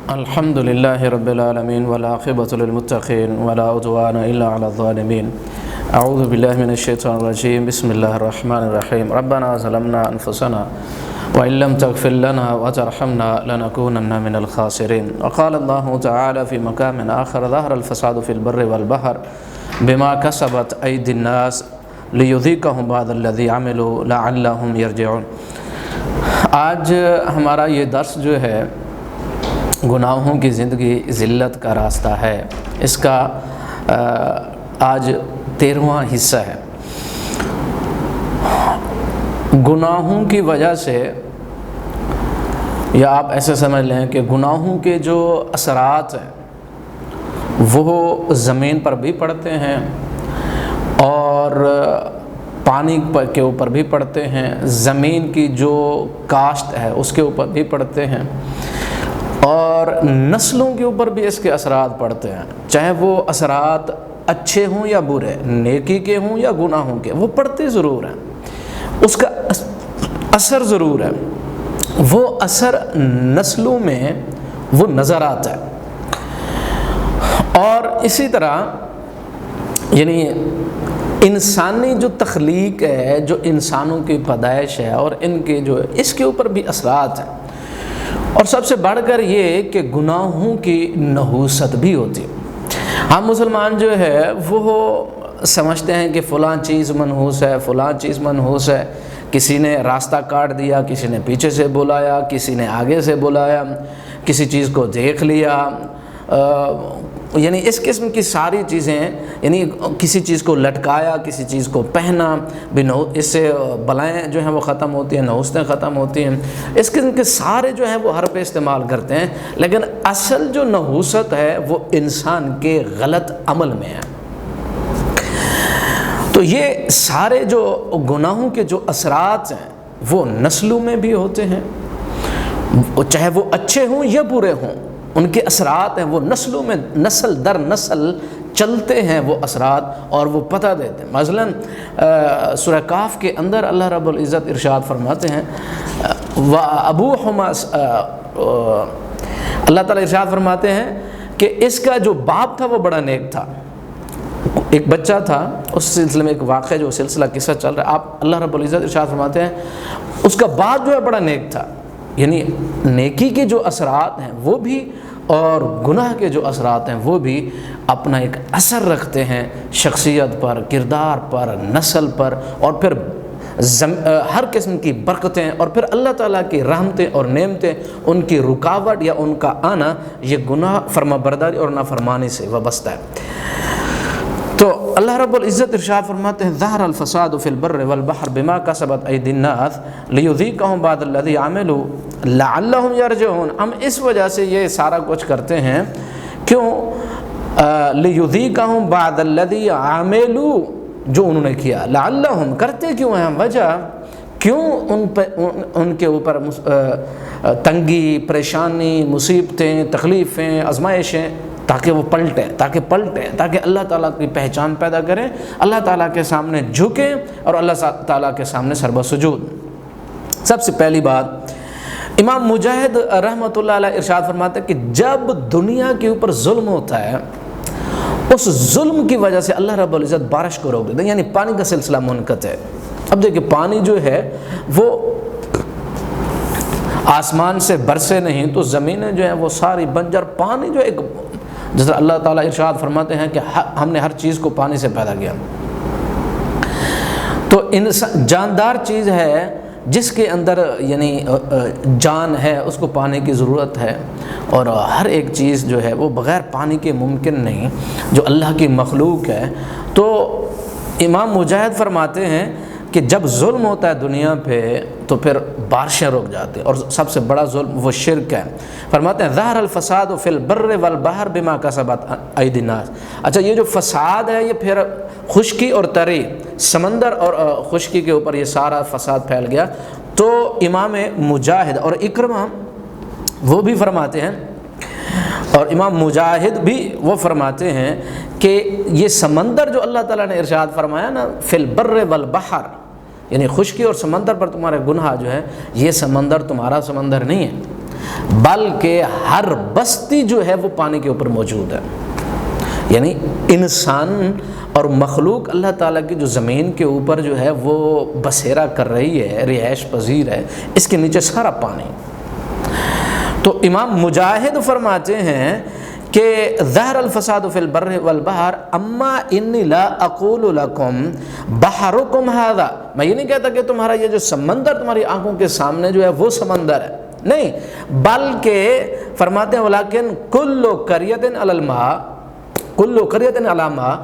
الحمد لله رب العالمين والعاقبة للمتقين ولا عدوان إلا على الظالمين. أعوذ بالله من الشيطان الرجيم. بسم الله الرحمن الرحيم. ربنا ظلمنا أنفسنا وإن لم تغفر لنا وترحمنا لنكونن من الخاسرين. وقال الله تعالى في مقام آخر: ظهر الفساد في البر والبحر بما كسبت أيدي الناس ليذيقهم بعض الذي عملوا لعلهم يرجعون. آج ہمارا یہ درس جو ہے گناہوں کی زندگی ذلت کا راستہ ہے، اس کا آج 13واں حصہ ہے۔ گناہوں کی وجہ سے، یا آپ ایسے سمجھ لیں کہ گناہوں کے جو اثرات ہیں وہ زمین پر بھی پڑتے ہیں اور پانی کے اوپر بھی پڑتے ہیں، زمین کی جو کاشت ہے اس کے اوپر بھی پڑتے ہیں، اور نسلوں کے اوپر بھی اس کے اثرات پڑتے ہیں، چاہے وہ اثرات اچھے ہوں یا برے، نیکی کے ہوں یا گناہوں کے، وہ پڑتے ضرور ہیں، اس کا اثر ضرور ہے، وہ اثر نسلوں میں وہ نظر آتا ہے۔ اور اسی طرح یعنی انسانی جو تخلیق ہے، جو انسانوں کی پیدائش ہے اور ان کے جو اس کے اوپر بھی اثرات ہیں، اور سب سے بڑھ کر یہ کہ گناہوں کی نحوست بھی ہوتی ہے۔ ہم مسلمان جو ہے وہ سمجھتے ہیں کہ فلاں چیز منحوس ہے، فلاں چیز منحوس ہے، کسی نے راستہ کاٹ دیا، کسی نے پیچھے سے بلایا، کسی نے آگے سے بلایا، کسی چیز کو دیکھ لیا، یعنی اس قسم کی ساری چیزیں، یعنی کسی چیز کو لٹکایا، کسی چیز کو پہنا، اس سے بلائیں جو ہیں وہ ختم ہوتی ہیں، نحوستیں ختم ہوتی ہیں، اس قسم کے سارے جو ہیں وہ ہر پہ استعمال کرتے ہیں، لیکن اصل جو نحوست ہے وہ انسان کے غلط عمل میں ہے۔ تو یہ سارے جو گناہوں کے جو اثرات ہیں وہ نسلوں میں بھی ہوتے ہیں، چاہے وہ اچھے ہوں یا برے ہوں، ان کے اثرات ہیں وہ نسلوں میں نسل در نسل چلتے ہیں وہ اثرات، اور وہ پتہ دیتے ہیں۔ مثلاً سورہ کاف کے اندر اللہ رب العزت ارشاد فرماتے ہیں اللہ تعالیٰ ارشاد فرماتے ہیں کہ اس کا جو باپ تھا وہ بڑا نیک تھا۔ ایک بچہ تھا، اس سلسلے میں ایک واقعہ جو سلسلہ قصہ چل رہا ہے، اللہ رب العزت ارشاد فرماتے ہیں اس کا باپ جو ہے بڑا نیک تھا، یعنی نیکی کے جو اثرات ہیں وہ بھی اور گناہ کے جو اثرات ہیں وہ بھی اپنا ایک اثر رکھتے ہیں شخصیت پر، کردار پر، نسل پر، اور پھر ہر قسم کی برکتیں اور پھر اللہ تعالیٰ کی رحمتیں اور نعمتیں، ان کی رکاوٹ یا ان کا آنا یہ گناہ، فرما برداری اور نافرمانی سے وابستہ ہے۔ تو اللہ رب العزت ارشاد فرماتے ہیں ظہر الفساد فی البر والبحر بما کسبت ایدی الناس لیذیقہم بعض الذی عملوا لعلہم یرجعون۔ ہم اس وجہ سے یہ سارا کچھ کرتے ہیں، کیوں؟ لیذیقہم بعض الذی عملوا، جو انہوں نے کیا، لعلہم، کرتے کیوں ہیں، وجہ کیوں ان کے اوپر تنگی، پریشانی، مصیبتیں، تکلیفیں، آزمائشیں، تاکہ وہ پلٹیں، تاکہ اللہ تعالیٰ کی پہچان پیدا کریں، اللہ تعالیٰ کے سامنے جھکیں اور اللہ تعالیٰ کے سامنے سر بسجود۔ سب سے پہلی بات، امام مجاہد رحمۃ اللہ علیہ ارشاد فرماتے ہیں کہ جب دنیا کے اوپر ظلم ہوتا ہے، اس ظلم کی وجہ سے اللہ رب العزت بارش کو روک دیتے ہیں، یعنی پانی کا سلسلہ منقطع ہے۔ اب دیکھیں پانی جو ہے وہ آسمان سے برسے نہیں تو زمینیں جو ہیں وہ ساری بنجر، پانی جو ایک، جیسے اللہ تعالیٰ ارشاد فرماتے ہیں کہ ہم نے ہر چیز کو پانی سے پیدا کیا، تو انسان جاندار چیز ہے جس کے اندر یعنی جان ہے، اس کو پانی کی ضرورت ہے، اور ہر ایک چیز جو ہے وہ بغیر پانی کے ممکن نہیں، جو اللہ کی مخلوق ہے۔ تو امام مجاہد فرماتے ہیں کہ جب ظلم ہوتا ہے دنیا پہ تو پھر بارشیں رک جاتی ہیں، اور سب سے بڑا ظلم وہ شرک ہے۔ فرماتے ہیں ظہر الفساد فی البر والبحر بما کسبت ایدی الناس۔ اچھا، یہ جو فساد ہے یہ پھر خشکی اور تری، سمندر اور خشکی کے اوپر یہ سارا فساد پھیل گیا۔ تو امام مجاہد اور اکرمہ وہ بھی فرماتے ہیں، اور امام مجاہد بھی وہ فرماتے ہیں کہ یہ سمندر جو اللہ تعالیٰ نے ارشاد فرمایا نا فی البر والبحر، یعنی خشکی اور سمندر پر تمہارے گناہ جو ہے، یہ سمندر تمہارا سمندر نہیں ہے، بلکہ ہر بستی جو ہے وہ پانی کے اوپر موجود ہے. یعنی انسان اور مخلوق اللہ تعالیٰ کی جو زمین کے اوپر جو ہے وہ بسیرا کر رہی ہے، رہائش پذیر ہے، اس کے نیچے سارا پانی. تو امام مجاہد فرماتے ہیں کہ ظہر الفساد فی البر والبحر اما انی لا اقول لکم بحرکم ھذا، میں یہ نہیں کہتا کہ تمہارا یہ جو سمندر تمہاری آنکھوں کے سامنے جو ہے وہ سمندر ہے، نہیں، بلکہ فرماتے ہیں ولیکن کل قریۃ علی الماء، کل قریۃ علی ماء،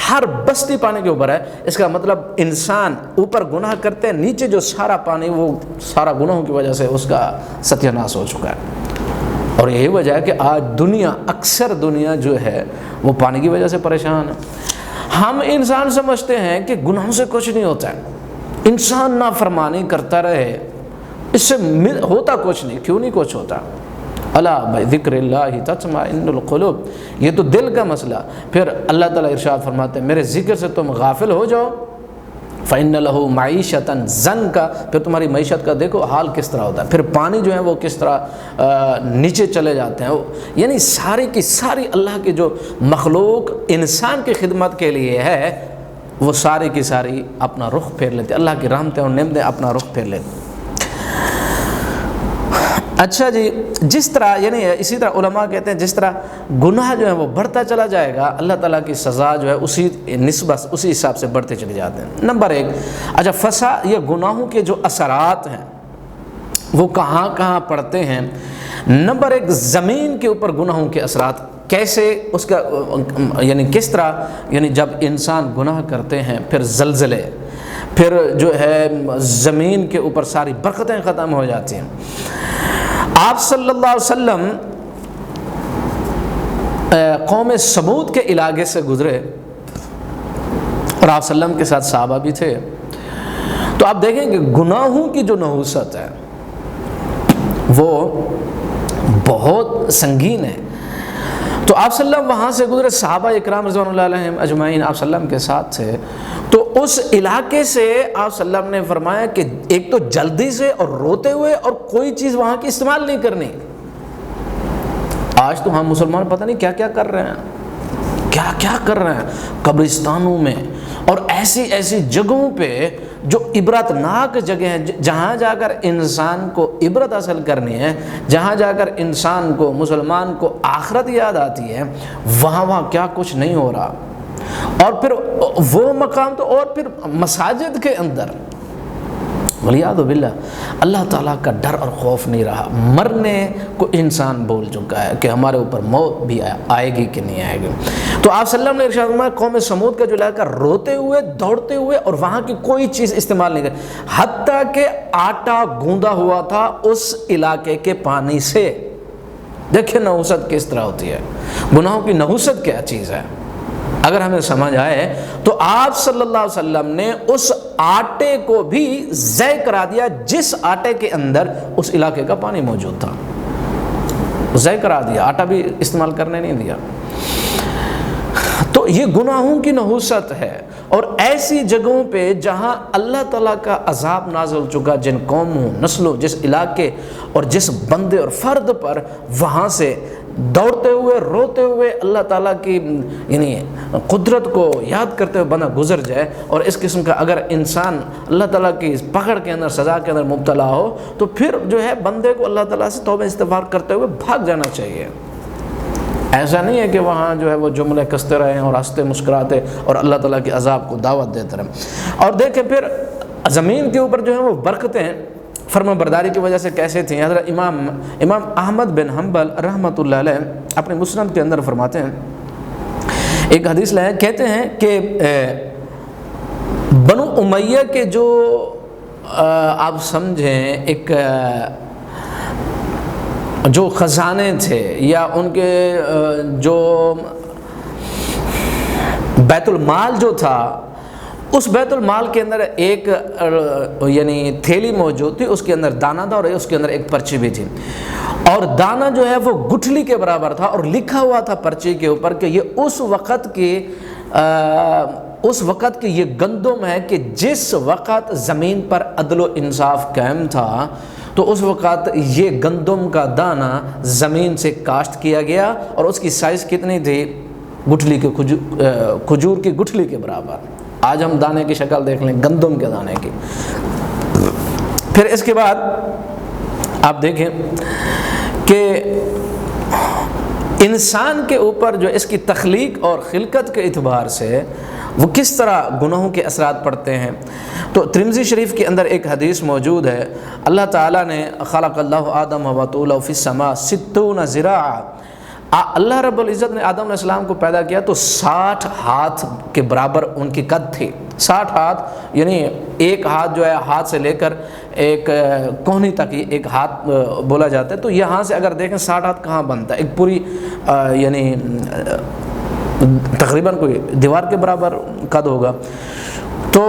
ہر بستی پانی کے اوپر ہے. اس کا مطلب انسان اوپر گناہ کرتے ہیں، نیچے جو سارا پانی وہ سارا گناہوں کی وجہ سے اس کا ستیہ ناش ہو چکا ہے. اور یہی وجہ ہے کہ آج دنیا، اکثر دنیا جو ہے وہ پانی کی وجہ سے پریشان ہے. ہم انسان سمجھتے ہیں کہ گناہوں سے کچھ نہیں ہوتا ہے، انسان نافرمانی کرتا رہے اس سے ہوتا کچھ نہیں. کیوں نہیں کچھ ہوتا؟ الا بذکر اللہ تطمئن القلوب، یہ تو دل کا مسئلہ. پھر اللہ تعالیٰ ارشاد فرماتے ہیں میرے ذکر سے تم غافل ہو جاؤ، فإن له معیشتا ضنکا، پھر تمہاری معیشت کا دیکھو حال کس طرح ہوتا ہے. پھر پانی جو ہے وہ کس طرح نیچے چلے جاتے ہیں. یعنی ساری کی ساری اللہ کی جو مخلوق انسان کی خدمت کے لیے ہے وہ ساری کی ساری اپنا رخ پھیر لیتے، اللہ کی رحمتیں اور نعمتیں اپنا رخ پھیر لیتے. اچھا جی، جس طرح یعنی اسی طرح علماء کہتے ہیں جس طرح گناہ جو ہے وہ بڑھتا چلا جائے گا، اللہ تعالیٰ کی سزا جو ہے اسی نسبت اسی حساب سے بڑھتے چلے جاتے ہیں. نمبر ایک، اچھا فساد، یہ گناہوں کے جو اثرات ہیں وہ کہاں کہاں پڑتے ہیں. نمبر ایک، زمین کے اوپر گناہوں کے اثرات کیسے، اس کا یعنی کس طرح، یعنی جب انسان گناہ کرتے ہیں پھر زلزلے، پھر جو ہے زمین کے اوپر ساری برکتیں ختم ہو جاتی ہیں. آپ صلی اللہ علیہ وسلم قوم سمود کے علاقے سے گزرے اور آپ صلی اللہ علیہ وسلم کے ساتھ صحابہ بھی تھے. تو آپ دیکھیں کہ گناہوں کی جو نحوست ہے وہ بہت سنگین ہے. تو آپ صلی اللہ علیہ وسلم وہاں سے گزرے، صحابہ اکرام رضوان اللہ علیہم اجمعین آپ صلی اللہ علیہ وسلم کے ساتھ تھے. تو اس علاقے سے آپ صلی اللہ علیہ وسلم نے فرمایا کہ ایک تو جلدی سے اور روتے ہوئے اور کوئی چیز وہاں کی استعمال نہیں کرنی. آج تو ہم مسلمان پتہ نہیں کیا کیا کر رہے ہیں، کیا کیا کر رہے ہیں قبرستانوں میں اور ایسی ایسی جگہوں پہ جو عبرت ناک جگہ ہیں، جہاں جا کر انسان کو عبرت حاصل کرنی ہے، جہاں جا کر انسان کو، مسلمان کو آخرت یاد آتی ہے، وہاں کیا کچھ نہیں ہو رہا. اور پھر وہ مقام تو، اور پھر مساجد کے اندر ولیعذ باللہ اللہ تعالیٰ کا ڈر اور خوف نہیں رہا. مرنے کو انسان بول چکا ہے کہ ہمارے اوپر موت بھی آئے گی کہ نہیں آئے گی. تو آپ صلی اللہ علیہ وسلم نے ارشاد فرمایا قوم سمود کا جو علاقہ، روتے ہوئے دوڑتے ہوئے اور وہاں کی کوئی چیز استعمال نہیں کرے، حتیٰ کہ آٹا گوندا ہوا تھا اس علاقے کے پانی سے. دیکھیں نحوست کس طرح ہوتی ہے، گناہوں کی نحوست کیا چیز ہے. اگر ہمیں سمجھ آئے تو آپ صلی اللہ علیہ وسلم نے اس آٹے کو بھی ضائع کرا دیا جس آٹے کے اندر اس علاقے کا پانی موجود تھا. ضائع کرا دیا، آٹا بھی استعمال کرنے نہیں دیا. تو یہ گناہوں کی نحوست ہے. اور ایسی جگہوں پہ جہاں اللہ تعالیٰ کا عذاب نازل ہو چکا، جن قوموں، نسلوں، جس علاقے اور جس بندے اور فرد پر، وہاں سے دوڑتے ہوئے روتے ہوئے اللہ تعالیٰ کی یعنی قدرت کو یاد کرتے ہوئے بندہ گزر جائے. اور اس قسم کا اگر انسان اللہ تعالیٰ کی پکڑ کے اندر، سزا کے اندر مبتلا ہو تو پھر جو ہے بندے کو اللہ تعالیٰ سے توبہ استغفار کرتے ہوئے بھاگ جانا چاہیے. ایسا نہیں ہے کہ وہاں جو ہے وہ جملے کستے رہیں اور ہنستے مسکراتے اور اللہ تعالیٰ کے عذاب کو دعوت دیتے رہیں. اور دیکھیں پھر زمین کے اوپر جو ہے وہ برکتیں فرما برداری کی وجہ سے کیسے تھیں. حضرت امام احمد بن حنبل رحمۃ اللہ علیہ اپنے مسند کے اندر فرماتے ہیں، ایک حدیث لائے، کہتے ہیں کہ بنو امیہ کے جو آپ سمجھیں ایک جو خزانے تھے یا ان کے جو بیت المال جو تھا، اس بیت المال کے اندر ایک یعنی تھیلی موجود تھی، اس کے اندر دانہ تھا اور اس کے اندر ایک پرچی بھی تھی. اور دانہ جو ہے وہ گٹھلی کے برابر تھا اور لکھا ہوا تھا پرچی کے اوپر کہ یہ اس وقت کی یہ گندم ہے کہ جس وقت زمین پر عدل و انصاف قائم تھا تو اس وقت یہ گندم کا دانہ زمین سے کاشت کیا گیا اور اس کی سائز کتنی تھی؟ گٹھلی کے کھجور کی گٹھلی کے برابر۔ آج ہم دانے کی شکل دیکھ لیں گندم کے دانے کی۔ پھر اس کے بعد آپ دیکھیں کہ انسان کے اوپر جو اس کی تخلیق اور خلقت کے اعتبار سے وہ کس طرح گناہوں کے اثرات پڑتے ہیں، تو ترمذی شریف کے اندر ایک حدیث موجود ہے، اللہ تعالیٰ نے خلق اللہ آدم و طولہ فی السماء 60 ذراعا، اللہ رب العزت نے آدم علیہ السلام کو پیدا کیا تو 60 ہاتھ کے برابر ان کی قد تھی۔ 60 ہاتھ یعنی ایک ہاتھ جو ہے ہاتھ سے لے کر ایک کوہنی تک ہی ایک ہاتھ بولا جاتا ہے، تو یہاں سے اگر دیکھیں 60 ہاتھ کہاں بنتا ہے، ایک پوری یعنی تقریباً کوئی دیوار کے برابر قد ہوگا۔ تو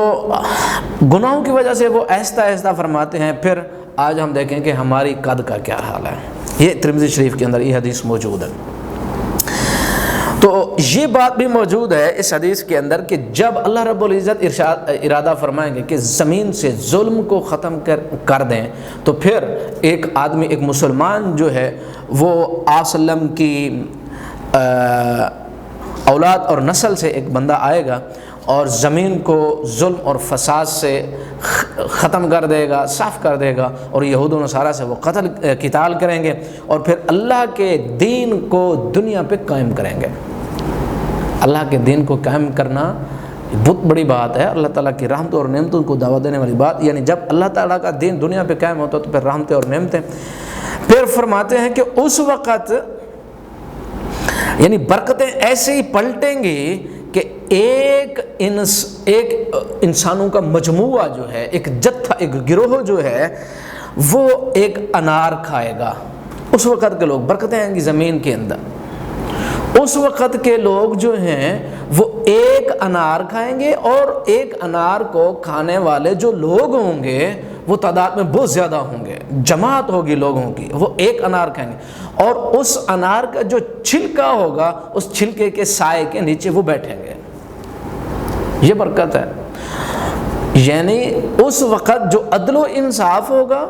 گناہوں کی وجہ سے وہ آہستہ آہستہ فرماتے ہیں۔ پھر آج ہم دیکھیں کہ ہماری قد کا کیا حال ہے، یہ ترمذی شریف کے اندر یہ حدیث موجود ہے۔ تو یہ بات بھی موجود ہے اس حدیث کے اندر کہ جب اللہ رب العزت ارادہ فرمائیں گے کہ زمین سے ظلم کو ختم کر دیں، تو پھر ایک آدمی، ایک مسلمان جو ہے وہ آپ صلی اللہ علیہ وسلم کی اولاد اور نسل سے ایک بندہ آئے گا اور زمین کو ظلم اور فساد سے ختم کر دے گا، صاف کر دے گا، اور یہود و نصارہ سے وہ قتال کریں گے اور پھر اللہ کے دین کو دنیا پہ قائم کریں گے۔ اللہ کے دین کو قائم کرنا بہت بڑی بات ہے، اللہ تعالیٰ کی رحمتوں اور نعمتوں کو دعوت دینے والی بات، یعنی جب اللہ تعالیٰ کا دین دنیا پہ قائم ہوتا ہے تو پھر رحمتیں اور نعمتیں۔ پھر فرماتے ہیں کہ اس وقت یعنی برکتیں ایسے ہی پلٹیں گی کہ ایک انسانوں کا مجموعہ جو ہے، ایک جتھا، ایک گروہ جو ہے وہ ایک انار کھائے گا۔ اس وقت کے لوگ، برکتیں آئیں گی زمین کے اندر، اس وقت کے لوگ جو ہیں وہ ایک انار کھائیں گے، اور ایک انار کو کھانے والے جو لوگ ہوں گے وہ تعداد میں بہت زیادہ ہوں گے، جماعت ہوگی لوگوں کی، وہ ایک انار کھائیں گے، اور اس انار کا جو چھلکا ہوگا اس چھلکے کے سائے کے نیچے وہ بیٹھیں گے۔ یہ برکت ہے، یعنی اس وقت جو عدل و انصاف ہوگا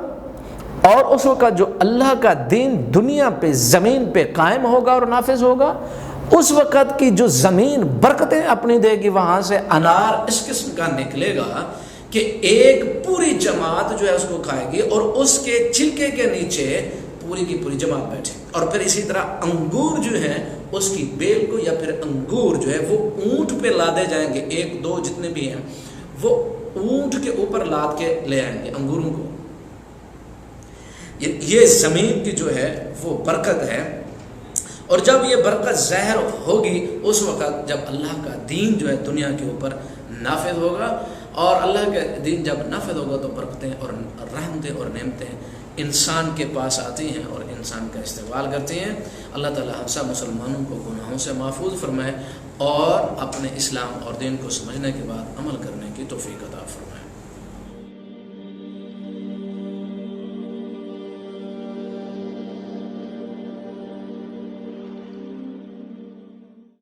اور اس وقت جو اللہ کا دین دنیا پہ زمین پہ قائم ہوگا اور نافذ ہوگا، اس وقت کی جو زمین برکتیں اپنی دے گی، وہاں سے انار اس قسم کا نکلے گا کہ ایک پوری جماعت جو ہے اس کو کھائے گی، اور اس کے چھلکے کے نیچے پوری کی پوری جماعت بیٹھے۔ اور پھر اسی طرح انگور جو ہے اس کی بیل کو یا پھر انگور جو ہے وہ اونٹ پہ لادے جائیں گے، ایک دو جتنے بھی ہیں وہ اونٹ کے اوپر لاد کے لے آئیں گے انگوروں کو۔ یہ زمین کی جو ہے وہ برکت ہے، اور جب یہ برکت ظاہر ہوگی اس وقت جب اللہ کا دین جو ہے دنیا کے اوپر نافذ ہوگا، اور اللہ کا دین جب نافذ ہوگا تو برکتیں اور رحمتیں اور نعمتیں انسان کے پاس آتی ہیں اور انسان کا استقبال کرتی ہیں۔ اللہ تعالی ہم سب مسلمانوں کو گناہوں سے محفوظ فرمائے اور اپنے اسلام اور دین کو سمجھنے کے بعد عمل کرنے کی توفیق عطا فرمائے۔